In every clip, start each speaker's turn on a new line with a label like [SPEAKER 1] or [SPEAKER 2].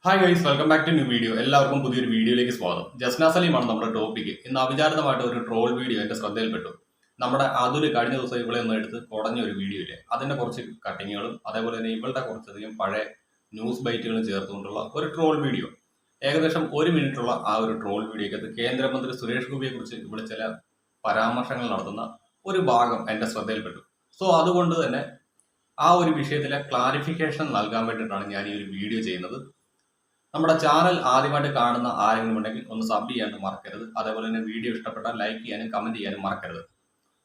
[SPEAKER 1] Hi guys, welcome back to new video. എല്ലാവർക്കും പുതിയൊരു വീഡിയോയിലേക്ക് സ്വാഗതം. ജസ്ന സലീമാണ് നമ്മുടെ ടോപ്പിക്. ഇന്ന് അവിചാരിതമായിട്ട് ഒരു ട്രോൾ വീഡിയോ എന്റെ ശ്രദ്ധയിൽപ്പെട്ടു. നമ്മുടെ അതിൽ കഴിഞ്ഞ ദിവസം ഇവളെ ഒന്ന് എടുത്ത് കുടഞ്ഞ ഒരു വീഡിയോ ഇല്ലേ, അതിന്റെ കുറച്ച് കട്ടിങ്ങുകളും അതേപോലെ തന്നെ ഇവളുടെ കുറച്ചധികം പഴയ ന്യൂസ് ബൈറ്റുകളും ചേർത്തുകൊണ്ടുള്ള ഒരു ട്രോൾ വീഡിയോ. ഏകദേശം 1 മിനിറ്റുള്ള ആ ഒരു ട്രോൾ വീഡിയോക്കകത്ത് കേന്ദ്രമന്ത്രി സുരേഷ് ഗോപിയെ കുറിച്ച് ഇവിടെ ചില പരാമർശങ്ങൾ നടത്തുന്ന ഒരു ഭാഗം എന്റെ ശ്രദ്ധയിൽപ്പെട്ടു. സോ അതുകൊണ്ട് തന്നെ ആ ഒരു വിഷയത്തിലെ ക്ലാരിഫിക്കേഷൻ നൽകാൻ വേണ്ടിയിട്ടാണ് ഞാൻ ഈ ഒരു വീഡിയോ ചെയ്യുന്നത്. നമ്മുടെ ചാനൽ ആദ്യമായിട്ട് കാണുന്ന ആരെങ്കിലും ഉണ്ടെങ്കിൽ ഒന്ന് സബ് ചെയ്യാനും മറക്കരുത്. അതേപോലെ തന്നെ വീഡിയോ ഇഷ്ടപ്പെട്ടാൽ ലൈക്ക് ചെയ്യാനും കമന്റ് ചെയ്യാനും മറക്കരുത്.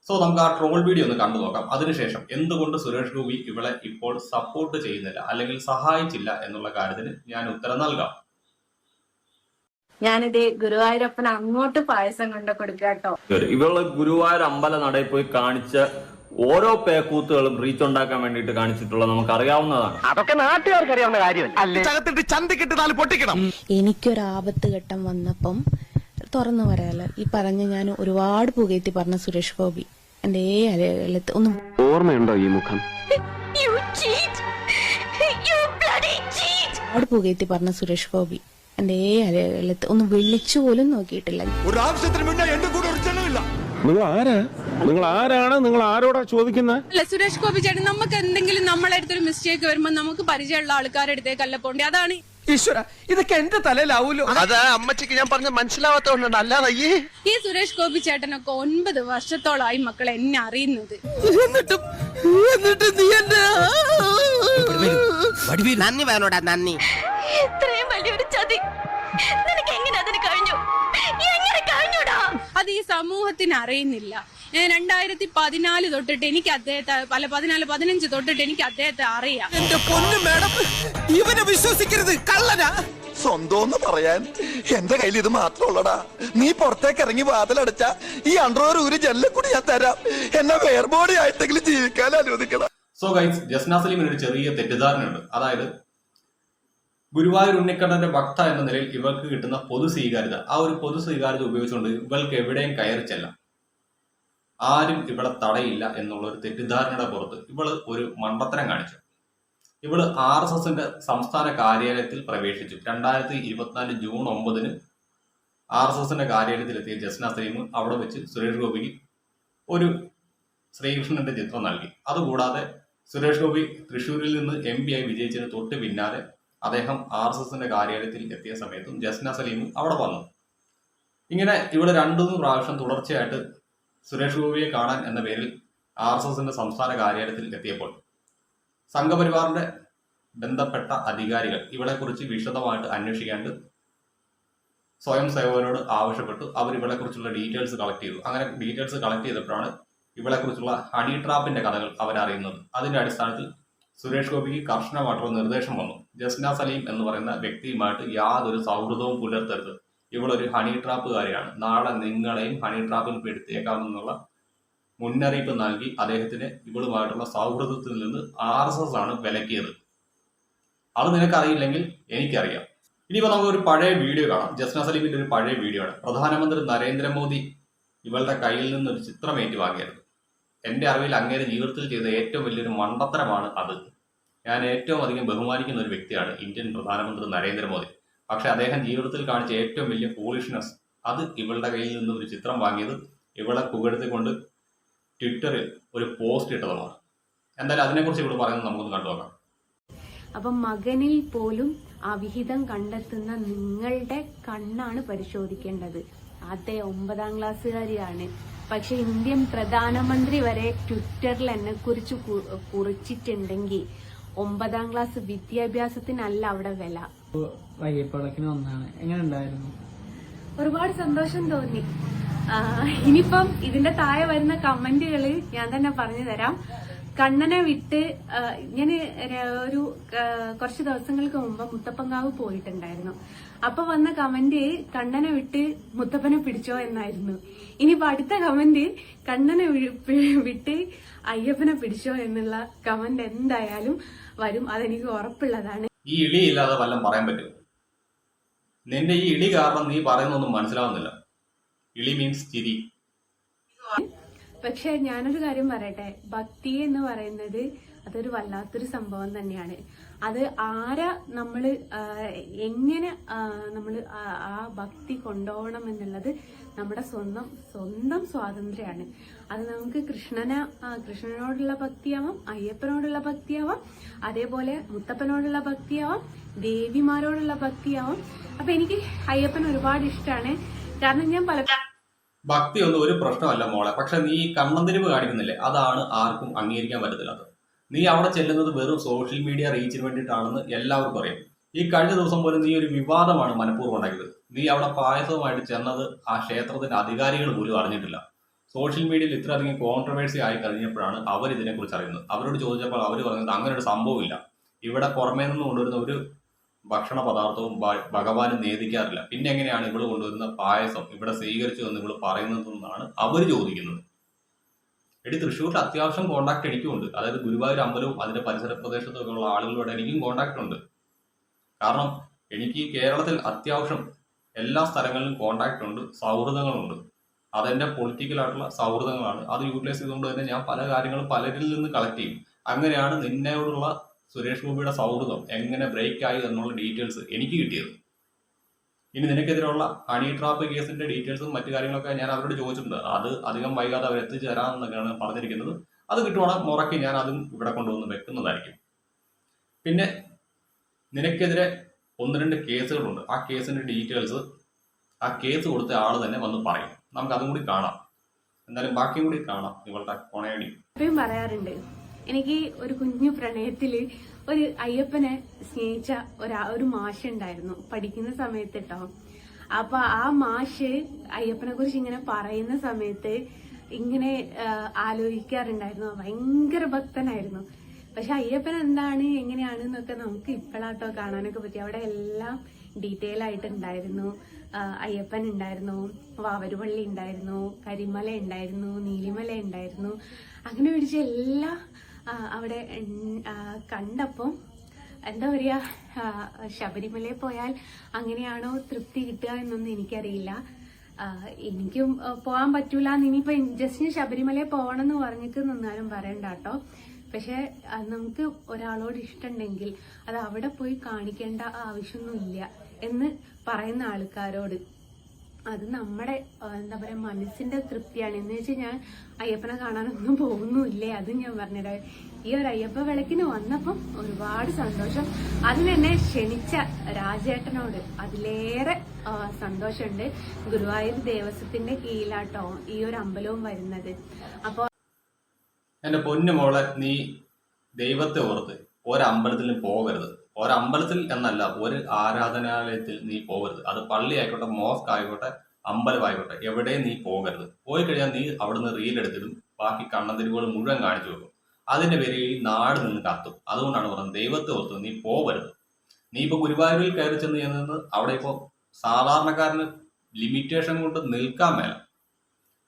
[SPEAKER 1] സോ നമുക്ക് ആ ട്രോൾ വീഡിയോ ഒന്ന് കണ്ടു നോക്കാം. അതിനുശേഷം എന്തുകൊണ്ട് സുരേഷ് ഗോപി ഇവളെ ഇപ്പോൾ സപ്പോർട്ട് ചെയ്യുന്നില്ല അല്ലെങ്കിൽ സഹായിച്ചില്ല എന്നുള്ള കാര്യത്തിന് ഞാൻ ഉത്തരം നൽകാം.
[SPEAKER 2] ഞാനിത് ഗുരുവായൂരപ്പൻ അങ്ങോട്ട് പായസം കൊണ്ട് കൊടുക്കാട്ടോ.
[SPEAKER 3] ഇവള് ഗുരുവായൂർ അമ്പല നടയിൽ പോയി കാണിച്ച ഓരോ പേക്കൂത്തുകളും റീച്ച് ഉണ്ടാക്കാൻ വേണ്ടിയിട്ട് കാണിച്ചിട്ടുള്ള നമുക്ക് അറിയാവുന്നതാണ്.
[SPEAKER 4] അതൊക്കെ നാട്ടുകാർക്ക് അറിയാവുന്ന കാര്യമല്ലേ.
[SPEAKER 5] എനിക്കൊരാപത്ത് ഘട്ടം വന്നപ്പം തുറന്നു പറയാലോ, ഈ പറഞ്ഞ ഞാൻ ഒരുപാട് പുകയത്തി പറഞ്ഞ സുരേഷ് ഗോപി എന്റെ അലത്ത് ഒന്നും
[SPEAKER 4] ഓർമ്മയുണ്ടോ ഈ മുഖം?
[SPEAKER 5] ഒരുപാട് പുകയത്തി പറഞ്ഞ സുരേഷ് ഗോപി എന്റെ അലത്ത് ഒന്ന് വിളിച്ചു പോലും നോക്കിയിട്ടില്ല.
[SPEAKER 6] നിങ്ങൾ ആരാണ്? നിങ്ങൾ ആരോടാ ചോദിക്കുന്നത്?
[SPEAKER 7] അല്ല സുരേഷ് ഗോപി ചേട്ടൻ, നമുക്ക് എന്തെങ്കിലും നമ്മളെ അടുത്തൊരു മിസ്റ്റേക്ക് വരുമ്പോൾ നമുക്ക് പരിചയമുള്ള ആൾക്കാരുടെ അടുത്തേക്കല്ല പോണ്ടേ. അതാണ്
[SPEAKER 8] ഈശ്വര, ഇതൊക്കെ എന്റെ തലയിലാവൂലോ.
[SPEAKER 4] അത് അമ്മച്ചിക്ക് ഞാൻ പറഞ്ഞ മനസ്സിലാവാത്തോണ്ടാണ്. അല്ലാതെ
[SPEAKER 7] ഈ സുരേഷ് ഗോപി ചേട്ടനൊക്കെ 9 വർഷത്തോളമായി മക്കൾ എന്നെ അറിയുന്നത്.
[SPEAKER 8] എന്നിട്ട് നീ എന്നെ
[SPEAKER 4] നന്ദി വേണോടാ, നന്ദി.
[SPEAKER 2] ഇത്രയും വലിയൊരു ചതി നിനക്ക് എങ്ങനെ അതിന് കഴിഞ്ഞു? എങ്ങനെ കഴിഞ്ഞൂടാ?
[SPEAKER 7] അത് ഈ സമൂഹത്തിന് അറിയുന്നില്ല. 2014 തൊട്ടിട്ട് എനിക്ക് അദ്ദേഹത്തെ 14-15 തൊട്ടിട്ട് എനിക്ക് അദ്ദേഹത്തെ അറിയാം.
[SPEAKER 8] എന്റെ പൊന്നു മേഡം, ഇവനെ വിശ്വസിക്കരുത്, കള്ളനാ.
[SPEAKER 9] സ്വന്തം പറയാൻ എന്റെ കയ്യിൽ ഇത് മാത്രമുള്ളടാ. നീ പുറത്തേക്ക് ഇറങ്ങി വാതിലടച്ച ഈ അണ്ടർവെയർ ഒരു ജെല്ലെ കൂടി ഞാൻ തരാം. എന്നെ വേർബോഡി ആയിട്ടെങ്കിലും ജീവിക്കാൻ അനുവദിക്കണം.
[SPEAKER 1] സോ ഗൈസ്, ജസ്ന സലീമിന് ഒരു ചെറിയ തെറ്റിദ്ധാരണയുണ്ട്. അതായത് ഗുരുവായൂർ ഉണ്ണിക്കണ്ണന്റെ ഭക്ത എന്ന നിലയിൽ ഇവർക്ക് കിട്ടുന്ന പൊതു സ്വീകാര്യത, ആ ഒരു പൊതു സ്വീകാര്യത ഉപയോഗിച്ചുകൊണ്ട് ഇവൾക്ക് എവിടെയും കയറി ചെല്ലാം, ആരും ഇവിടെ തടയില്ല എന്നുള്ള ഒരു തെറ്റിദ്ധാരണയുടെ പുറത്ത് ഇവള് ഒരു മണ്ടത്തരം കാണിച്ചു. ഇവള് RSSന്റെ സംസ്ഥാന കാര്യാലയത്തിൽ പ്രവേശിച്ചു. 2024 ജൂൺ 9 RSSന്റെ കാര്യാലയത്തിലെത്തിയ ജസ്ന സലീം അവിടെ വെച്ച് സുരേഷ് ഗോപിക്ക് ഒരു ശ്രീകൃഷ്ണന്റെ ചിത്രം നൽകി. അതുകൂടാതെ സുരേഷ് ഗോപി തൃശ്ശൂരിൽ നിന്ന് MP ആയി വിജയിച്ചതിന് തൊട്ട് പിന്നാലെ അദ്ദേഹം RSSന്റെ കാര്യാലയത്തിൽ എത്തിയ സമയത്തും ജസ്ന സലീം അവിടെ വന്നു. ഇങ്ങനെ ഇവിടെ 2-3 പ്രാവശ്യം തുടർച്ചയായിട്ട് സുരേഷ് ഗോപിയെ കാണാൻ എന്ന പേരിൽ RSSന്റെ സംസ്ഥാന കാര്യാലയത്തിൽ എത്തിയപ്പോൾ സംഘപരിവാറിന്റെ ബന്ധപ്പെട്ട അധികാരികൾ ഇവളെക്കുറിച്ച് വിശദമായിട്ട് അന്വേഷിക്കാണ്ട് സ്വയം സേവകരോട് ആവശ്യപ്പെട്ടു. അവർ ഇവളെക്കുറിച്ചുള്ള ഡീറ്റെയിൽസ് കളക്ട് ചെയ്തു. അങ്ങനെ ഡീറ്റെയിൽസ് കളക്ട് ചെയ്തപ്പോഴാണ് ഇവളെക്കുറിച്ചുള്ള ഹണി ട്രാപ്പിന്റെ കഥകൾ അവരറിയുന്നത്. അതിന്റെ അടിസ്ഥാനത്തിൽ സുരേഷ് ഗോപിക്ക് കർശനമായിട്ടുള്ള നിർദ്ദേശം വന്നു. ജസ്ന സലീം എന്ന് പറയുന്ന വ്യക്തിയുമായിട്ട് യാതൊരു സൗഹൃദവും പുലർത്തരുത്. ഇവളൊരു ഹണി ട്രാപ്പുകാരിയാണ്, നാളെ നിങ്ങളെയും ഹണി ട്രാപ്പിൽ പെടുത്തിയേക്കാമെന്നുള്ള മുന്നറിയിപ്പ് നൽകി അദ്ദേഹത്തിന് ഇവളുമായിട്ടുള്ള സൗഹൃദത്തിൽ നിന്ന് RSS ആണ് വിലക്കിയത്. അത് നിനക്കറിയില്ലെങ്കിൽ എനിക്കറിയാം. ഇനിയിപ്പോൾ നമുക്ക് ഒരു പഴയ വീഡിയോ കാണാം. ജസ്ന സലീമിന്റെ ഒരു പഴയ വീഡിയോ ആണ്. പ്രധാനമന്ത്രി നരേന്ദ്രമോദി ഇവളുടെ കയ്യിൽ നിന്നൊരു ചിത്രം ഏറ്റുവാങ്ങിയത്. എന്റെ അറിവിൽ അങ്ങേരെ ജീവിതത്തിൽ ചെയ്ത ഏറ്റവും വലിയൊരു മണ്ടത്തരമാണ് അത്. ഞാൻ ഏറ്റവും അധികം ബഹുമാനിക്കുന്ന ഒരു വ്യക്തിയാണ് ഇന്ത്യൻ പ്രധാനമന്ത്രി നരേന്ദ്രമോദി. പക്ഷെ അദ്ദേഹം ജീവിതത്തിൽ കാണിച്ച ഏറ്റവും വലിയ ഫൂളിഷ്നെസ് അത് ഇവളുടെ കയ്യിൽ നിന്ന് ഒരു ചിത്രം വാങ്ങിയത്, ഇവളെ പുകഴ്ത്തിക്കൊണ്ട് ട്വിറ്ററിൽ ഒരു പോസ്റ്റ് ഇട്ടതുമാണ്. എന്തായാലും അതിനെക്കുറിച്ച് ഇവിടെ പറയുന്നത് നമുക്കൊന്ന് കണ്ടുനോക്കാം.
[SPEAKER 2] അപ്പൊ മകനിൽ പോലും അവിഹിതം കണ്ടെത്തുന്ന നിങ്ങളുടെ കണ്ണാണ് പരിശോധിക്കേണ്ടത്. അതേ 9ാം ക്ലാസ്സുകാരിയാണ്, പക്ഷെ ഇന്ത്യൻ പ്രധാനമന്ത്രി വരെ ട്വിറ്ററിൽ എന്നെ കുറിച്ച് കുറിച്ചിട്ടുണ്ടെങ്കിൽ 9ാം ക്ലാസ് വിദ്യാഭ്യാസത്തിനല്ല അവിടെ വില.
[SPEAKER 8] വയ്യപ്പടക്കിന് വന്നാണ്, എങ്ങനെ ഉണ്ടായിരുന്നു?
[SPEAKER 2] ഒരുപാട് സന്തോഷം തോന്നി. ഇനിയിപ്പം ഇതിന്റെ താഴെ വരുന്ന കമന്റുകള് ഞാൻ തന്നെ പറഞ്ഞു തരാം. കണ്ണനെ വിട്ട് ഞാൻ ഒരു കുറച്ച് ദിവസങ്ങൾക്ക് മുമ്പ് മുത്തപ്പൻകാവ് പോയിട്ടുണ്ടായിരുന്നു. അപ്പൊ വന്ന കമന്റ് കണ്ണനെ വിട്ട് മുത്തപ്പനെ പിടിച്ചോ എന്നായിരുന്നു. ഇനിയിപ്പോ അടുത്ത കമന്റ് കണ്ണനെ വിട്ട് അയ്യപ്പനെ പിടിച്ചോ എന്നുള്ള കമന്റ് എന്തായാലും വരും, അതെനിക്ക് ഉറപ്പുള്ളതാണ്.
[SPEAKER 1] ഈ ഇളി ഇല്ലാതെ വല്ലതും പറയാൻ പറ്റുമോ? നിന്റെ ഈ ഇളി കാരണം നീ പറയുന്നൊന്നും മനസ്സിലാവുന്നില്ല. ഇളി മീൻസ് ചിരി.
[SPEAKER 2] പക്ഷെ ഞാനൊരു കാര്യം പറയട്ടെ, ഭക്തി എന്ന് പറയുന്നത് അതൊരു വല്ലാത്തൊരു സംഭവം തന്നെയാണ്. അത് ആരാ നമ്മള് എങ്ങനെ നമ്മള് ആ ഭക്തി കൊണ്ടുപോകണം എന്നുള്ളത് നമ്മുടെ സ്വന്തം സ്വാതന്ത്ര്യമാണ്. അത് നമുക്ക് കൃഷ്ണനോടുള്ള ഭക്തിയാവാം, അയ്യപ്പനോടുള്ള ഭക്തിയാവാം, അതേപോലെ മുത്തപ്പനോടുള്ള ഭക്തിയാവാം, ദേവിമാരോടുള്ള ഭക്തിയാവാം. അപ്പൊ എനിക്ക് അയ്യപ്പൻ ഒരുപാട് ഇഷ്ടമാണ്. കാരണം ഞാൻ
[SPEAKER 1] ഭക്തി ഒന്നും ഒരു പ്രശ്നമല്ല മോളെ. പക്ഷെ നീ കണ്ണന്തിരിവ് കാണിക്കുന്നില്ലേ, അതാണ് ആർക്കും അംഗീകരിക്കാൻ പറ്റത്തില്ലാത്തത്. നീ അവിടെ ചെല്ലുന്നത് വെറും സോഷ്യൽ മീഡിയ റീച്ചിന് വേണ്ടിയിട്ടാണെന്ന് എല്ലാവർക്കും അറിയാം. ഈ കഴിഞ്ഞ ദിവസം പോലും നീ ഒരു വിവാദമാണ് മനഃപൂർവ്വം ഉണ്ടാക്കിയത്. നീ അവിടെ പായസവുമായിട്ട് ചെന്നത് ആ ക്ഷേത്രത്തിന്റെ അധികാരികൾ പോലും അറിഞ്ഞിട്ടില്ല. സോഷ്യൽ മീഡിയയിൽ ഇത്രയധികം കോൺട്രവേഴ്സി ആയി കഴിഞ്ഞപ്പോഴാണ് അവർ ഇതിനെക്കുറിച്ച് അറിയുന്നത്. അവരോട് ചോദിച്ചപ്പോൾ അവർ പറഞ്ഞത് അങ്ങനെ ഒരു സംഭവമില്ല, ഇവിടെ പുറമേ നിന്ന് കൊണ്ടുവരുന്ന ഒരു ഭക്ഷണ പദാർത്ഥവും ഭഗവാനും നേദിക്കാറില്ല, പിന്നെ എങ്ങനെയാണ് ഇവള് കൊണ്ടുവരുന്ന പായസം ഇവിടെ സ്വീകരിച്ചു എന്ന് ഇവള് പറയുന്നതെന്നാണ് അവർ ചോദിക്കുന്നത്. എടി, തൃശ്ശൂരിൽ അത്യാവശ്യം കോണ്ടാക്ട് എനിക്കുണ്ട്. അതായത് ഗുരുവായൂർ അമ്പലവും അതിന്റെ പരിസര പ്രദേശത്തൊക്കെ ഉള്ള ആളുകളോട് എനിക്കും കോണ്ടാക്ട് ഉണ്ട്. കാരണം എനിക്ക് കേരളത്തിൽ അത്യാവശ്യം എല്ലാ സ്ഥലങ്ങളിലും കോണ്ടാക്ട് ഉണ്ട്, സൗഹൃദങ്ങളുണ്ട്. അതെന്റെ പൊളിറ്റിക്കലായിട്ടുള്ള സൗഹൃദങ്ങളാണ്. അത് യൂട്ടിലൈസ് ചെയ്തുകൊണ്ട് തന്നെ ഞാൻ പല കാര്യങ്ങളും പലരിൽ നിന്ന് കളക്ട് ചെയ്യും. അങ്ങനെയാണ് നിന്നോടുള്ള സുരേഷ് ഗോപിയുടെ സൗഹൃദം എങ്ങനെ ബ്രേക്ക് ആയി എന്നുള്ള ഡീറ്റെയിൽസ് എനിക്ക് കിട്ടിയത്. ഇനി നിനക്കെതിരെയുള്ള ഹണി ട്രാപ്പ് കേസിന്റെ ഡീറ്റെയിൽസും മറ്റു കാര്യങ്ങളൊക്കെ ഞാൻ അവരോട് ചോദിച്ചിട്ടുണ്ട്. അത് അധികം വൈകാതെ അവർ എത്തിച്ചു തരാമെന്നൊക്കെയാണ് പറഞ്ഞിരിക്കുന്നത്. അത് കിട്ടുവാണെങ്കിൽ മുറയ്ക്ക് ഞാൻ അതും ഇവിടെ കൊണ്ടുവന്ന് വെക്കുന്നതായിരിക്കും. പിന്നെ നിനക്കെതിരെ 1-2 കേസുകളുണ്ട്. ആ കേസിന്റെ ഡീറ്റെയിൽസ് ആ കേസ് കൊടുത്ത ആൾ തന്നെ വന്ന് പറയും. നമുക്ക് അതും കൂടി കാണാം. എന്തായാലും ബാക്കിയും കൂടി കാണാം. ഇവളുടെ കൊണയടി
[SPEAKER 2] പറയാറുണ്ട്, എനിക്ക് ഒരു കുഞ്ഞു പ്രണയത്തില് ഒരു അയ്യപ്പനെ സ്നേഹിച്ച ഒരു മാഷ് ഉണ്ടായിരുന്നു പഠിക്കുന്ന സമയത്ത് കേട്ടോ. അപ്പൊ ആ മാഷ് അയ്യപ്പനെ കുറിച്ച് ഇങ്ങനെ പറയുന്ന സമയത്ത് ഇങ്ങനെ ആലോചിക്കാറുണ്ടായിരുന്നു. ഭയങ്കര ഭക്തനായിരുന്നു. പക്ഷെ അയ്യപ്പൻ എന്താണ് എങ്ങനെയാണ് എന്നൊക്കെ നമുക്ക് ഇപ്പോഴാട്ടോ കാണാനൊക്കെ പറ്റി. അവിടെ എല്ലാം ഡീറ്റെയിൽ ആയിട്ടുണ്ടായിരുന്നു. അയ്യപ്പൻ ഉണ്ടായിരുന്നു, വാവരുപള്ളി ഉണ്ടായിരുന്നു, കരിമല ഉണ്ടായിരുന്നു, നീലിമല ഉണ്ടായിരുന്നു. അങ്ങനെ പിടിച്ച എല്ലാം അവിടെ കണ്ടപ്പം എന്താ പറയാ, ശബരിമലയിൽ പോയാൽ അങ്ങനെയാണോ തൃപ്തി കിട്ടുക എന്നൊന്നും എനിക്കറിയില്ല. എനിക്കും പോകാൻ പറ്റൂല. ഇനിയിപ്പോ ജസ്റ്റ് ശബരിമലയിൽ പോകണം എന്ന് പറഞ്ഞിട്ട് നിന്നാലും പറയണ്ട കേട്ടോ. പക്ഷെ നമുക്ക് ഒരാളോട് ഇഷ്ടമുണ്ടെങ്കിൽ അത് അവിടെ പോയി കാണിക്കേണ്ട ആവശ്യമൊന്നുമില്ല എന്ന് പറയുന്ന ആൾക്കാരോട് അത് നമ്മുടെ എന്താ പറയാ മനസ്സിന്റെ തൃപ്തിയാണ്. എന്ന് വെച്ചാൽ ഞാൻ അയ്യപ്പനെ കാണാനൊന്നും പോകുന്നുമില്ലേ, അതും ഞാൻ പറഞ്ഞിട്ട് ഈ ഒരു അയ്യപ്പ വിളക്കിന് വന്നപ്പം ഒരുപാട് സന്തോഷം. അതിനെന്നെ ക്ഷണിച്ച രാജേട്ടനോട് അതിലേറെ സന്തോഷമുണ്ട്. ഗുരുവായൂർ ദേവസ്വത്തിന്റെ കീഴിലാട്ടോ ഈ ഒരു അമ്പലവും വരുന്നത്. അപ്പൊ
[SPEAKER 1] എന്റെ പൊന്നു മോളെ, നീ ദൈവത്തെ ഓർത്ത് ഒരമ്പലത്തിലും പോകരുത്. ഒരമ്പലത്തിൽ എന്നല്ല, ഒരു ആരാധനാലയത്തിൽ നീ പോകരുത്. അത് പള്ളി ആയിക്കോട്ടെ, മോസ്ക് ആയിക്കോട്ടെ, അമ്പലമായിക്കോട്ടെ, എവിടെയും നീ പോകരുത്. പോയി കഴിഞ്ഞാൽ നീ അവിടുന്ന് റീലെടുത്തിടും, ബാക്കി കണ്ണന്തിരിവുകൾ മുഴുവൻ കാണിച്ചു വെക്കും. അതിന്റെ പേരിൽ ഈ നാട് നിന്ന് കത്തും. അതുകൊണ്ടാണ് പറയുന്നത് ദൈവത്തെ ഓർത്ത് നീ പോകരുത്. നീ ഇപ്പൊ ഗുരുവായൂരിൽ കയറി ചെന്ന് ചെന്നത് അവിടെ ഇപ്പോൾ സാധാരണക്കാരന് ലിമിറ്റേഷൻ കൊണ്ട് നിൽക്കാൻ മേല.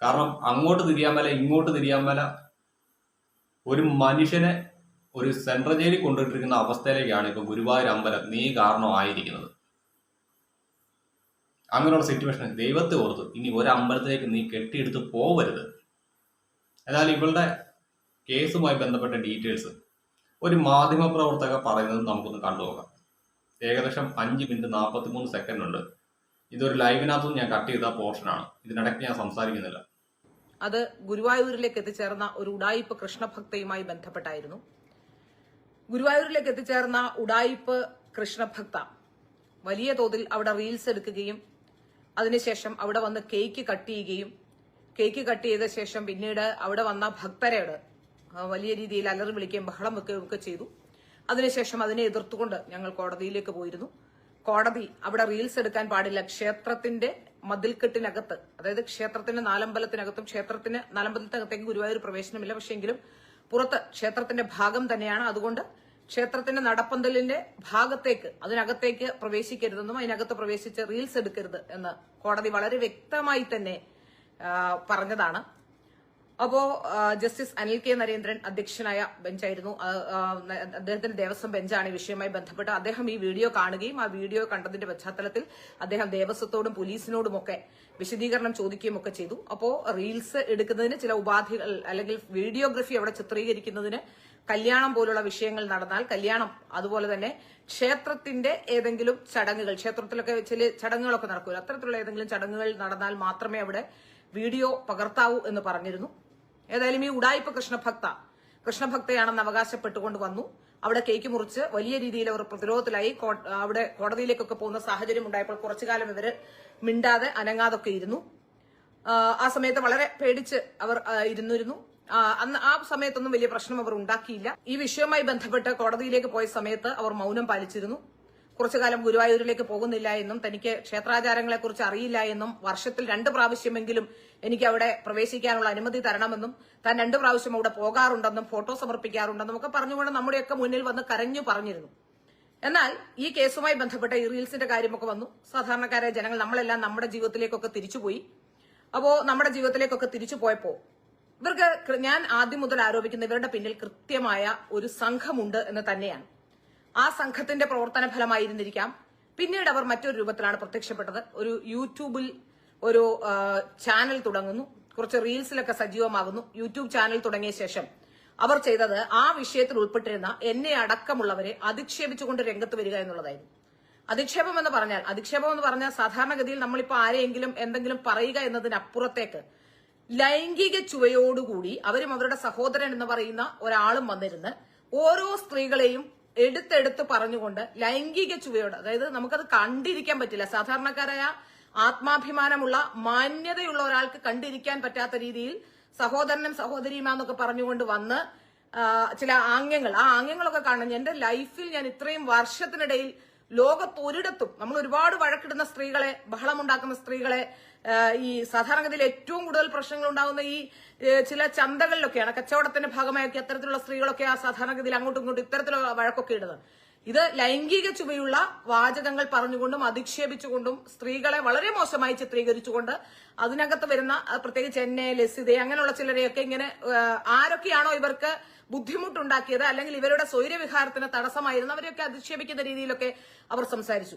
[SPEAKER 1] കാരണം അങ്ങോട്ട് തിരിയാൻ മേല, ഇങ്ങോട്ട് തിരിയാൻ മേല. ഒരു മനുഷ്യനെ ഒരു സെൻട്രൽ ജയിലിൽ കൊണ്ടുപോയിട്ടിരിക്കുന്ന അവസ്ഥയിലേക്കാണ് ഇപ്പൊ ഗുരുവായൂർ അമ്പലം നീ കാരണമായിരിക്കുന്നത്. അങ്ങനെയുള്ള സിറ്റുവേഷൻ ദൈവത്തെ ഓർത്ത് ഇനി ഒരമ്പലത്തിലേക്ക് നീ കെട്ടിയെടുത്ത് പോവരുത്. എന്നാൽ ഇവളുടെ കേസുമായി ബന്ധപ്പെട്ട ഡീറ്റെയിൽസ് ഒരു മാധ്യമപ്രവർത്തക പറയുന്നത് നമുക്കൊന്ന് കണ്ടുപോകാം. ഏകദേശം 5 മിനിറ്റ് 43 സെക്കൻഡ് ഉണ്ട്. ഇതൊരു ലൈവിനകത്തും ഞാൻ കട്ട് ചെയ്ത പോർഷനാണ്. ഇതിനിടയ്ക്ക് ഞാൻ സംസാരിക്കുന്നില്ല.
[SPEAKER 10] അത് ഗുരുവായൂരിലേക്ക് എത്തിച്ചേർന്ന ഒരു ഉഡായിപ്പ് കൃഷ്ണഭക്തയുമായി ബന്ധപ്പെട്ടായിരുന്നു. ഗുരുവായൂരിലേക്ക് എത്തിച്ചേർന്ന ഉഡായിപ്പ് കൃഷ്ണഭക്ത വലിയ തോതിൽ അവിടെ റീൽസ് എടുക്കുകയും അതിനുശേഷം അവിടെ വന്ന് കേക്ക് കട്ട് ചെയ്യുകയും കേക്ക് കട്ട് ചെയ്ത ശേഷം പിന്നീട് അവിടെ വന്ന ഭക്തരോട് വലിയ രീതിയിൽ അലറി വിളിക്കുകയും ബഹളം വെക്കുകയും ഒക്കെ ചെയ്തു. അതിനുശേഷം അതിനെ എതിർത്തുകൊണ്ട് ഞങ്ങൾ കോടതിയിലേക്ക് പോയിരുന്നു. കോടതി അവിടെ റീൽസ് എടുക്കാൻ പാടില്ല, ക്ഷേത്രത്തിന്റെ മതിൽക്കെട്ടിനകത്ത്, അതായത് ക്ഷേത്രത്തിന്റെ നാലമ്പലത്തിനകത്തും, ക്ഷേത്രത്തിന് നാലമ്പലത്തിനകത്തേക്ക് ഗുരുവായൂർ പ്രവേശനമില്ല, പക്ഷെങ്കിലും പുറത്ത് ക്ഷേത്രത്തിന്റെ ഭാഗം തന്നെയാണ്. അതുകൊണ്ട് ക്ഷേത്രത്തിന്റെ നടപ്പന്തലിന്റെ ഭാഗത്തേക്ക്, അതിനകത്തേക്ക് പ്രവേശിക്കരുതെന്നും അതിനകത്ത് പ്രവേശിച്ച് റീൽസ് എടുക്കരുത് എന്ന് കോടതി വളരെ വ്യക്തമായി തന്നെ പറഞ്ഞതാണ്. അപ്പോ ജസ്റ്റിസ് അനിൽ കെ നരേന്ദ്രൻ അധ്യക്ഷനായ ബെഞ്ചായിരുന്നു. അദ്ദേഹത്തിന്റെ ദേവസ്വം ബെഞ്ചാണ് ഈ വിഷയവുമായി ബന്ധപ്പെട്ട്. അദ്ദേഹം ഈ വീഡിയോ കാണുകയും ആ വീഡിയോ കണ്ടതിന്റെ പശ്ചാത്തലത്തിൽ അദ്ദേഹം ദേവസ്വത്തോടും പോലീസിനോടുമൊക്കെ വിശദീകരണം ചോദിക്കുകയും ഒക്കെ ചെയ്തു. അപ്പോ റീൽസ് എടുക്കുന്നതിന് ചില ഉപാധികൾ അല്ലെങ്കിൽ വീഡിയോഗ്രഫി അവിടെ ചിത്രീകരിക്കുന്നതിന് കല്യാണം പോലുള്ള വിഷയങ്ങൾ നടന്നാൽ, കല്യാണം അതുപോലെ തന്നെ ക്ഷേത്രത്തിന്റെ ഏതെങ്കിലും ചടങ്ങുകൾ, ക്ഷേത്രത്തിലൊക്കെ ചില ചടങ്ങുകളൊക്കെ നടക്കുമല്ലോ, അത്തരത്തിലുള്ള ഏതെങ്കിലും ചടങ്ങുകൾ നടന്നാൽ മാത്രമേ അവിടെ വീഡിയോ പകർത്താവൂ എന്ന് പറഞ്ഞിരുന്നു. ഏതായാലും ഈ ഉഡായിപ്പ് കൃഷ്ണഭക്തയാണെന്ന് അവകാശപ്പെട്ടുകൊണ്ട് വന്നു. അവിടെ കേക്ക് മുറിച്ച് വലിയ രീതിയിൽ അവർ പ്രതിരോധത്തിലായി. അവിടെ കോടതിയിലേക്കൊക്കെ പോകുന്ന സാഹചര്യം ഉണ്ടായപ്പോൾ കുറച്ചു കാലം ഇവര് മിണ്ടാതെ അനങ്ങാതൊക്കെ ഇരുന്നു. ആ സമയത്ത് വളരെ പേടിച്ച് അവർ ഇരുന്നിരുന്നു. അന്ന് ആ സമയത്തൊന്നും വലിയ പ്രശ്നം അവർ ഉണ്ടാക്കിയില്ല. ഈ വിഷയവുമായി ബന്ധപ്പെട്ട് കോടതിയിലേക്ക് പോയ സമയത്ത് അവർ മൗനം പാലിച്ചിരുന്നു. കുറച്ചു കാലം ഗുരുവായൂരിലേക്ക് പോകുന്നില്ല എന്നും തനിക്ക് ക്ഷേത്രാചാരങ്ങളെ കുറിച്ച് അറിയില്ല എന്നും വർഷത്തിൽ 2 പ്രാവശ്യമെങ്കിലും എനിക്ക് അവിടെ പ്രവേശിക്കാനുള്ള അനുമതി തരണമെന്നും താൻ 2 പ്രാവശ്യം അവിടെ പോകാറുണ്ടെന്നും ഫോട്ടോ സമർപ്പിക്കാറുണ്ടെന്നും ഒക്കെ പറഞ്ഞുകൊണ്ട് നമ്മുടെയൊക്കെ മുന്നിൽ വന്ന് കരഞ്ഞു പറഞ്ഞിരുന്നു. എന്നാൽ ഈ കേസുമായി ബന്ധപ്പെട്ട ഈ റീൽസിന്റെ കാര്യമൊക്കെ വന്നു. സാധാരണക്കാരായ ജനങ്ങൾ നമ്മളെല്ലാം നമ്മുടെ ജീവിതത്തിലേക്കൊക്കെ തിരിച്ചുപോയി. അപ്പോ നമ്മുടെ ജീവിതത്തിലേക്കൊക്കെ തിരിച്ചു പോയപ്പോ ഇവർക്ക്, ഞാൻ ആദ്യം മുതൽ ആരോപിക്കുന്ന ഇവരുടെ പിന്നിൽ കൃത്യമായ ഒരു സംഘമുണ്ട് എന്ന് തന്നെയാണ്. ആ സംഘത്തിന്റെ പ്രവർത്തന ഫലമായിരുന്നിരിക്കാം പിന്നീട് അവർ മറ്റൊരു രൂപത്തിലാണ് പ്രത്യക്ഷപ്പെട്ടത്. ഒരു യൂട്യൂബിൽ ഒരു ചാനൽ തുടങ്ങുന്നു, കുറച്ച് റീൽസിലൊക്കെ സജീവമാകുന്നു. യൂട്യൂബ് ചാനൽ തുടങ്ങിയ ശേഷം അവർ ചെയ്തത് ആ വിഷയത്തിൽ ഉൾപ്പെട്ടിരുന്ന എന്നെ അടക്കമുള്ളവരെ അധിക്ഷേപിച്ചുകൊണ്ട് രംഗത്ത് വരിക എന്നുള്ളതായിരുന്നു. അധിക്ഷേപം എന്ന് പറഞ്ഞാൽ സാധാരണഗതിയിൽ നമ്മളിപ്പോ ആരെയെങ്കിലും എന്തെങ്കിലും പറയുക എന്നതിനപ്പുറത്തേക്ക് ലൈംഗിക ചുവയോടുകൂടി അവരും അവരുടെ സഹോദരൻ എന്ന് പറയുന്ന ഒരാളും വന്നിരുന്ന് ഓരോ സ്ത്രീകളെയും എടുത്തെടുത്ത് പറഞ്ഞുകൊണ്ട് ലൈംഗിക ചുവയോട്, അതായത് നമുക്കത് കണ്ടിരിക്കാൻ പറ്റില്ല. സാധാരണക്കാരായ ആത്മാഭിമാനമുള്ള മാന്യതയുള്ള ഒരാൾക്ക് കണ്ടിരിക്കാൻ പറ്റാത്ത രീതിയിൽ സഹോദരനും സഹോദരിയുമാന്നൊക്കെ പറഞ്ഞുകൊണ്ട് വന്ന് ചില ആംഗ്യങ്ങൾ, ആ ആംഗ്യങ്ങളൊക്കെ കാണുന്ന എന്റെ ലൈഫിൽ ഞാൻ ഇത്രയും വർഷത്തിനിടയിൽ ലോകത്തൊരിടത്തും നമ്മൾ ഒരുപാട് വഴക്കിടുന്ന സ്ത്രീകളെ, ബഹളമുണ്ടാക്കുന്ന സ്ത്രീകളെ, ഈ സാധാരണഗതിയിൽ ഏറ്റവും കൂടുതൽ പ്രശ്നങ്ങൾ ഉണ്ടാകുന്ന ഈ ചില ചന്തകളിലൊക്കെയാണ്, കച്ചവടത്തിന്റെ ഭാഗമായൊക്കെ അത്തരത്തിലുള്ള സ്ത്രീകളൊക്കെ ആ സാധാരണഗതിയിൽ അങ്ങോട്ടും ഇങ്ങോട്ടും ഇത്തരത്തിലുള്ള വഴക്കൊക്കെ ഇടുന്നത്. ഇത് ലൈംഗിക ചുവയുള്ള വാചകങ്ങൾ പറഞ്ഞുകൊണ്ടും അധിക്ഷേപിച്ചുകൊണ്ടും സ്ത്രീകളെ വളരെ മോശമായി ചിത്രീകരിച്ചുകൊണ്ട് അതിനകത്ത് വരുന്ന പ്രത്യേകിച്ച് എന്നെ, ലസിതയെ, അങ്ങനെയുള്ള ചിലരെയൊക്കെ ഇങ്ങനെ ആരൊക്കെയാണോ ഇവർക്ക് ബുദ്ധിമുട്ടുണ്ടാക്കിയത് അല്ലെങ്കിൽ ഇവരുടെ സ്വൈരവിഹാരത്തിന് തടസ്സമായിരുന്നു അവരെയൊക്കെ അധിക്ഷേപിക്കുന്ന രീതിയിലൊക്കെ അവർ സംസാരിച്ചു.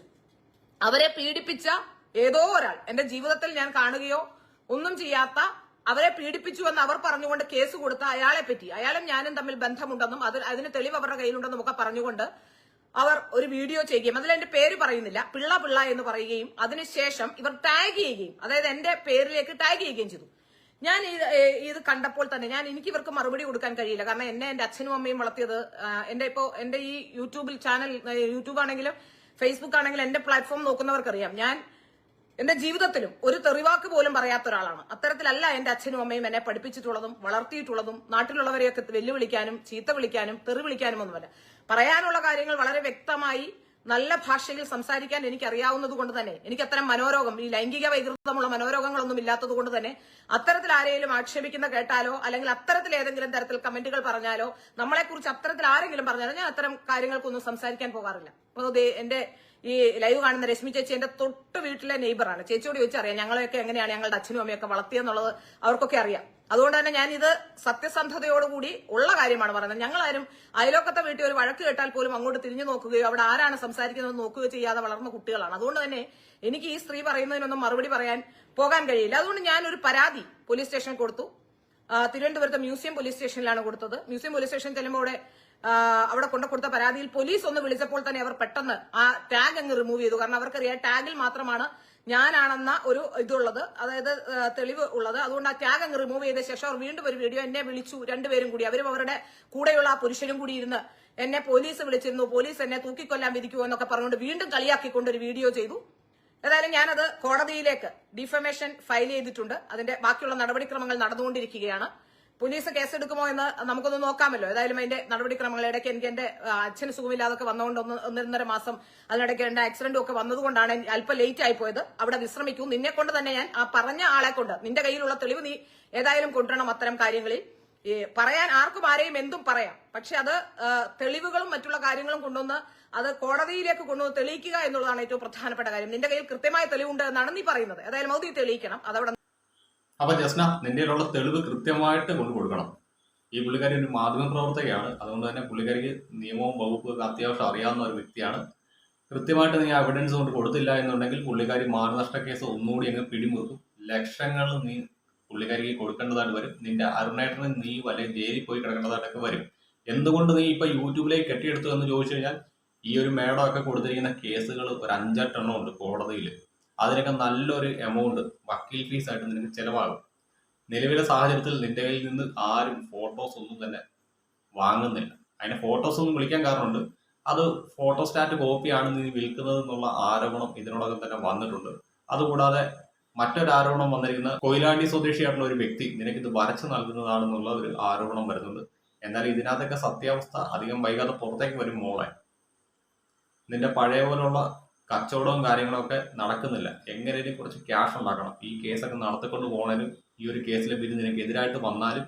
[SPEAKER 10] അവരെ പീഡിപ്പിച്ച ഏതോ ഒരാൾ എന്റെ ജീവിതത്തിൽ ഞാൻ കാണുകയോ ഒന്നും ചെയ്യാത്ത അവരെ പീഡിപ്പിച്ചു എന്ന് അവർ പറഞ്ഞുകൊണ്ട് കേസ് കൊടുത്ത അയാളെ പറ്റി, അയാളും ഞാനും തമ്മിൽ ബന്ധമുണ്ടെന്നും അതിന് തെളിവ് അവരുടെ കയ്യിലുണ്ടെന്നും ഒക്കെ പറഞ്ഞുകൊണ്ട് അവർ ഒരു വീഡിയോ ചെയ്യുകയും അതിൽ എന്റെ പേര് പറയുന്നില്ല, പിള്ള എന്ന് പറയുകയും അതിനുശേഷം ഇവർ ടാഗ് ചെയ്യുകയും, അതായത് എന്റെ പേരിലേക്ക് ടാഗ് ചെയ്യുകയും ചെയ്തു. ഞാൻ ഇത് കണ്ടപ്പോൾ തന്നെ എനിക്ക് ഇവർക്ക് മറുപടി കൊടുക്കാൻ കഴിയില്ല. കാരണം എന്നെ എന്റെ അച്ഛനും അമ്മയും വളർത്തിയത്, എന്റെ ഈ യൂട്യൂബിൽ ചാനൽ, യൂട്യൂബ് ആണെങ്കിലും ഫേസ്ബുക്ക് ആണെങ്കിലും എന്റെ പ്ലാറ്റ്ഫോം നോക്കുന്നവർക്കറിയാം ഞാൻ എന്റെ ജീവിതത്തിലും ഒരു തെറിവാക്ക് പോലും പറയാത്ത ഒരാളാണ്. അത്തരത്തിലല്ല എന്റെ അച്ഛനും അമ്മയും എന്നെ പഠിപ്പിച്ചിട്ടുള്ളതും വളർത്തിയിട്ടുള്ളതും. നാട്ടിലുള്ളവരെയൊക്കെ വെല്ലുവിളിക്കാനും ചീത്ത വിളിക്കാനും തെറി വിളിക്കാനും ഒന്നുമല്ല. പറയാനുള്ള കാര്യങ്ങൾ വളരെ വ്യക്തമായി നല്ല ഭാഷയിൽ സംസാരിക്കാൻ എനിക്ക് അറിയാവുന്നത് കൊണ്ട് തന്നെ, എനിക്ക് അത്തരം മനോരോഗം, ഈ ലൈംഗിക വൈകൃതമുള്ള മനോരോഗങ്ങളൊന്നും ഇല്ലാത്തത് കൊണ്ട് തന്നെ അത്തരത്തിൽ ആരെങ്കിലും ആക്ഷേപിക്കുന്ന കേട്ടാലോ അല്ലെങ്കിൽ അത്തരത്തിൽ ഏതെങ്കിലും തരത്തിൽ കമന്റുകൾ പറഞ്ഞാലോ, നമ്മളെക്കുറിച്ച് അത്തരത്തിൽ ആരെങ്കിലും പറഞ്ഞാലോ ഞാൻ അത്തരം കാര്യങ്ങൾക്കൊന്നും സംസാരിക്കാൻ പോകാറില്ല. അപ്പൊ എന്റെ ഈ ലൈവ് കാണുന്ന രശ്മി ചേച്ചി എന്റെ തൊട്ട് വീട്ടിലെ നെയ്ബറാണ്. ചേച്ചിയോട് ചോദിച്ചറിയാം ഞങ്ങളെയൊക്കെ എങ്ങനെയാണ് ഞങ്ങളുടെ അച്ഛനും അമ്മയൊക്കെ വളർത്തിയെന്നുള്ളത് അവർക്കൊക്കെ അറിയാം. അതുകൊണ്ട് തന്നെ ഞാൻ ഇത് സത്യസന്ധതയോടുകൂടി ഉള്ള കാര്യമാണ് പറയുന്നത്. ഞങ്ങളാരും അയലോക്കത്തെ വീട്ടിൽ ഒരു വഴക്ക് കേട്ടാൽ പോലും അങ്ങോട്ട് തിരിഞ്ഞു നോക്കുകയോ അവിടെ ആരാണ് സംസാരിക്കുന്നത് നോക്കുകയോ ചെയ്യാതെ വളർന്ന കുട്ടികളാണ്. അതുകൊണ്ട് തന്നെ എനിക്ക് ഈ സ്ത്രീ പറയുന്നതിനൊന്നും മറുപടി പറയാൻ പോകാൻ കഴിയില്ല. അതുകൊണ്ട് ഞാൻ ഒരു പരാതി പോലീസ് സ്റ്റേഷനിൽ കൊടുത്തു. തിരുവനന്തപുരത്ത് മ്യൂസിയം പോലീസ് സ്റ്റേഷനിലാണ് കൊടുത്തത്. മ്യൂസിയം പോലീസ് സ്റ്റേഷൻ ചെല്ലുമ്പോൾ അവിടെ കൊടുത്ത പരാതിയിൽ പോലീസ് ഒന്ന് വിളിച്ചപ്പോൾ തന്നെ അവർ പെട്ടെന്ന് ആ ടാഗ് അങ്ങ് റിമൂവ് ചെയ്തു. കാരണം അവർക്കറിയാം ടാഗിൽ മാത്രമാണ് ഞാനാണെന്ന ഒരു ഇതുള്ളത്, അതായത് തെളിവ് ഉള്ളത്. അതുകൊണ്ട് ആ ടാഗ് അങ്ങ് റിമൂവ് ചെയ്ത ശേഷം അവർ വീണ്ടും ഒരു വീഡിയോ എന്നെ വിളിച്ചു. രണ്ടുപേരും കൂടി, അവരും അവരുടെ കൂടെയുള്ള ആ പുരുഷനും കൂടി ഇരുന്ന് എന്നെ പോലീസ് വിളിച്ചിരുന്നു, പോലീസ് എന്നെ തൂക്കിക്കൊല്ലാൻ വിധിക്കുമോ എന്നൊക്കെ പറഞ്ഞുകൊണ്ട് വീണ്ടും കളിയാക്കിക്കൊണ്ട് ഒരു വീഡിയോ ചെയ്തു. ഏതായാലും ഞാനത് കോടതിയിലേക്ക് ഡിഫമേഷൻ ഫയൽ ചെയ്തിട്ടുണ്ട്. അതിന്റെ ബാക്കിയുള്ള നടപടിക്രമങ്ങൾ നടന്നുകൊണ്ടിരിക്കുകയാണ്. പോലീസ് കേസെടുക്കുമോ എന്ന് നമുക്കൊന്ന് നോക്കാമല്ലോ. ഏതായാലും അതിന്റെ നടപടിക്രമങ്ങൾ ഇടയ്ക്ക് എനിക്ക് എന്റെ അച്ഛന് സുഖമില്ലാതൊക്കെ വന്നുകൊണ്ട് 1.5 മാസം അതിനിടയ്ക്ക് എന്റെ ആക്സിഡന്റും ഒക്കെ വന്നതുകൊണ്ടാണ് അല്പം ലേറ്റ് ആയി പോയത്. അവിടെ വിശ്രമിക്കൂ. നിന്നെ കൊണ്ട് തന്നെ ഞാൻ ആ പറഞ്ഞ ആളെ കൊണ്ട്, നിന്റെ കയ്യിലുള്ള തെളിവ് നീ ഏതായാലും കൊണ്ടുവരണം. അത്തരം കാര്യങ്ങളിൽ പറയാൻ ആർക്കും ആരെയും എന്തും പറയാം, പക്ഷെ അത് തെളിവുകളും മറ്റുള്ള കാര്യങ്ങളും കൊണ്ടുവന്ന് അത് കോടതിയിലേക്ക് കൊണ്ടുവന്ന് തെളിയിക്കുക എന്നുള്ളതാണ് ഏറ്റവും പ്രധാനപ്പെട്ട കാര്യം. നിന്റെ കയ്യിൽ കൃത്യമായ തെളിവുണ്ട് എന്നാണ് നീ പറയുന്നത്. ഏതായാലും അത് തെളിയിക്കണം. അതവിടെ.
[SPEAKER 1] അപ്പൊ ജസ്ന, നിന്റെ തെളിവ് കൃത്യമായിട്ട് കൊണ്ടു കൊടുക്കണം. ഈ പുള്ളിക്കാരി ഒരു മാധ്യമ പ്രവർത്തകയാണ്. അതുകൊണ്ട് തന്നെ പുള്ളിക്കാരിക്ക് നിയമവും വകുപ്പും ഒക്കെ അത്യാവശ്യം അറിയാവുന്ന ഒരു വ്യക്തിയാണ്. കൃത്യമായിട്ട് നീ എവിഡൻസ് കൊണ്ട് കൊടുത്തില്ല എന്നുണ്ടെങ്കിൽ പുള്ളിക്കാരി മാനനഷ്ട കേസ് ഒന്നുകൂടി അങ്ങ് പിടിമുറുക്കും. ലക്ഷങ്ങൾ നീ പുള്ളിക്കാരിക്ക് കൊടുക്കേണ്ടതായിട്ട് വരും. നിന്റെ അരുണേട്ടന് നീ വല്ല ജയിലിൽ പോയി കിടക്കേണ്ടതായിട്ടൊക്കെ വരും. എന്തുകൊണ്ട് നീ ഇപ്പൊ യൂട്യൂബിലേക്ക് കെട്ടിയെടുത്തു എന്ന് ചോദിച്ചു കഴിഞ്ഞാൽ ഈ ഒരു മേഡം ഒക്കെ കൊടുത്തിരിക്കുന്ന കേസുകൾ ഒരു 5-8 എണ്ണം ഉണ്ട് കോടതിയിൽ. അതിനൊക്കെ നല്ലൊരു എമൗണ്ട് വക്കീൽ ഫീസ് ആയിട്ട് നിനക്ക് ചിലവാകും. നിലവിലെ സാഹചര്യത്തിൽ നിന്റെ കയ്യിൽ നിന്ന് ആരും ഫോട്ടോസ് ഒന്നും തന്നെ വാങ്ങുന്നില്ല. അതിന് ഫോട്ടോസ് ഒന്നും വിളിക്കാൻ കാരണമുണ്ട്. അത് ഫോട്ടോസ്റ്റാറ്റ് കോപ്പിയാണ് നീ വിൽക്കുന്നത് എന്നുള്ള ആരോപണം ഇതിനോടകം തന്നെ വന്നിട്ടുണ്ട്. അതുകൂടാതെ മറ്റൊരു ആരോപണം വന്നിരിക്കുന്ന കൊയിലാണ്ടി സ്വദേശിയായിട്ടുള്ള ഒരു വ്യക്തി നിനക്കിത് വരച്ചു നൽകുന്നതാണെന്നുള്ള ഒരു ആരോപണം വരുന്നുണ്ട്. എന്നാൽ ഇതിനകത്തൊക്കെ സത്യാവസ്ഥ അധികം വൈകാതെ പുറത്തേക്ക് വരും മോളെ. നിന്റെ പഴയ പോലുള്ള കച്ചവടവും കാര്യങ്ങളൊക്കെ നടക്കുന്നില്ല. എങ്ങനെയും കുറച്ച് ക്യാഷ് ഉണ്ടാക്കണം. ഈ കേസൊക്കെ നടത്തിക്കൊണ്ട് പോകണേലും ഈ ഒരു കേസിലെ ബില്ല് നിനക്ക് എതിരായിട്ട് വന്നാലും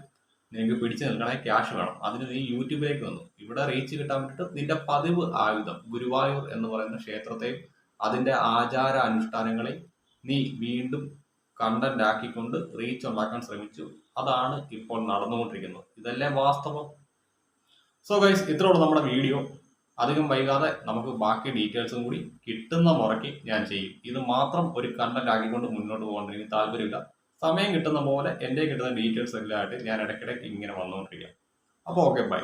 [SPEAKER 1] നിനക്ക് പിടിച്ചു നിൽക്കണേ ക്യാഷ് വേണം. അതിന് നീ യൂട്യൂബിലേക്ക് വന്നു. ഇവിടെ റീച്ച് കിട്ടാൻ വേണ്ടിയിട്ട് നിന്റെ പതിവ് ആയുധം ഗുരുവായൂർ എന്ന് പറയുന്ന ക്ഷേത്രത്തെയും അതിന്റെ ആചാര അനുഷ്ഠാനങ്ങളെയും നീ വീണ്ടും കണ്ടന്റ് ആക്കിക്കൊണ്ട് റീച്ച് ഉണ്ടാക്കാൻ ശ്രമിച്ചു. അതാണ് ഇപ്പോൾ നടന്നുകൊണ്ടിരിക്കുന്നത്. ഇതല്ലേ വാസ്തവം. സോ ഗൈസ്, ഇത്രയുള്ള നമ്മുടെ വീഡിയോ. അധികം വൈകാതെ നമുക്ക് ബാക്കി ഡീറ്റെയിൽസും കൂടി കിട്ടുന്ന മുറയ്ക്ക് ഞാൻ ചെയ്യും. ഇത് മാത്രം ഒരു കണ്ടന്റ് ആക്കിക്കൊണ്ട് മുന്നോട്ട് പോകാൻ എനിക്ക് താല്പര്യമില്ല. സമയം കിട്ടുന്ന പോലെ എൻ്റെ കിട്ടുന്ന ഡീറ്റെയിൽസ് എല്ലാം ആയിട്ട് ഞാൻ ഇടയ്ക്കിടയ്ക്ക് ഇങ്ങനെ വന്നുകൊണ്ടിരിക്കാം. അപ്പോൾ ഓക്കെ, ബൈ.